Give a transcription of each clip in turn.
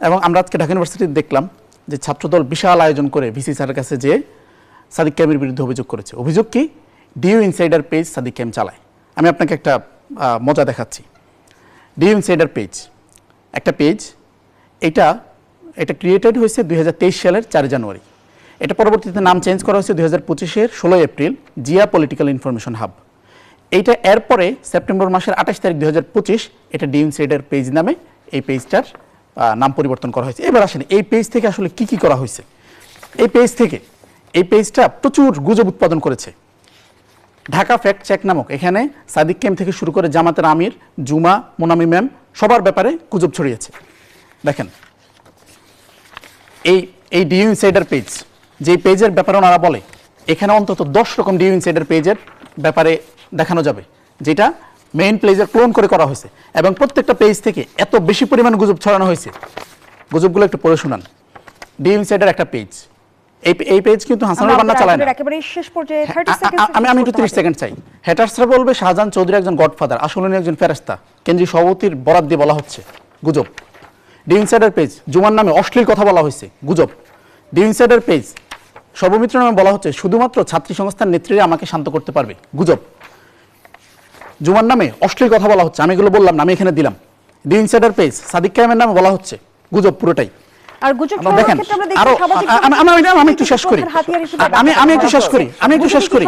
এবং আমরা আজকে ঢাকা ইউনিভার্সিটিতে দেখলাম যে ছাত্রদল বিশাল আয়োজন করে ভিসি স্যারের কাছে যে সাদিক কায়েমের বিরুদ্ধে অভিযোগ করেছে। অভিযোগ কি? ডিইউ ইনসাইডার পেজ সাদিক কায়েম চালায়। আমি আপনাকে একটা মজা দেখাচ্ছি। ডিইউ ইনসাইডার পেজ একটা পেজ, এটা ক্রিয়েটেড হয়েছে 2023 সালের 4 জানুয়ারি। এটা পরবর্তীতে নাম চেঞ্জ করা হয়েছে 2025-এর 16 April Zia political information hub. এইটা এরপরে সেপ্টেম্বর মাসের 28 তারিখ 2025 এটা ডিইউ ইনসাইডার পেজ নামে এই পেজটার নাম পরিবর্তন করা হয়েছে। এবার আসেন এই পেজ থেকে আসলে কি করা হয়েছে। এই পেজটা প্রচুর গুজব উৎপাদন করেছে। ঢাকা ফ্যাক্ট চেক নামক এখানে সাদিক কায়েম থেকে শুরু করে জামাতের আমির, জুমা, মোনামি ম্যাম সবার ব্যাপারে গুজব ছড়িয়েছে। দেখেন এই ডিইউ ইনসাইডার পেজ, যে পেজের ব্যাপারে ওনারা বলে এখানে অন্তত 10 রকম ডিইউ ইনসাইডার পেজের ব্যাপারে দেখানো যাবে, যেটা মেইন পেজের ক্লোন করে করা হয়েছে এবং প্রত্যেকটা পেজ থেকে এত বেশি পরিমাণ গুজব ছড়ানো হয়েছে। গুজবগুলো একটু পড়ে শোনান। ডিইউ ইনসাইডার একটা পেজ, এই পেজ কিন্তু হাসানুল বান্না চালায় না। আমি একটু 30 সেকেন্ড চাই। হ্যাটার্সরা বলবে শাহজাহান চৌধুরী একজন গডফাদার, আসলে উনি একজন ফেরেশতা, কেন্দ্রীয় সভাপতির বরাত দিয়ে বলা হচ্ছে, গুজব। ডিইউ ইনসাইডার পেজ জুমার নামে অশ্লীল কথা বলা হয়েছে, গুজব। ডিইউ ইনসাইডার পেজ সর্বমিত্র নামে বলা হচ্ছে শুধুমাত্র ছাত্রী সংস্থার নেত্রীরা আমাকে শান্ত করতে পারবে, গুজব। জুমার নামে অশ্লীল কথা বলা হচ্ছে, আমি এগুলো বললাম না, আমি এখানে দিলাম। ডিইউ ইনসাইডার পেজ সাদিক কায়েমের নামে বলা হচ্ছে, গুজব পুরোটাই। আর গুজব দেখেন আমি একটু শেষ করি, আমি একটু শেষ করি,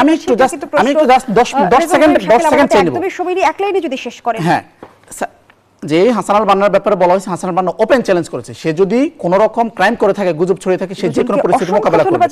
আমি একটু জাস্ট 10 সেকেন্ড চাই নেব। তুমি সময় এক লাইনে যদি শেষ করেন। হ্যাঁ, যে হাসানুল বান্নার ব্যাপারে বলা হয়েছে, হাসানুল বান্না ওপেন চ্যালেঞ্জ করেছে, সে যদি কোনো রকম ক্রাইম করে থাকে, গুজব ছড়িয়ে থাকে, সে যে কোনো পরিস্থিতি মোকাবেলা করবে।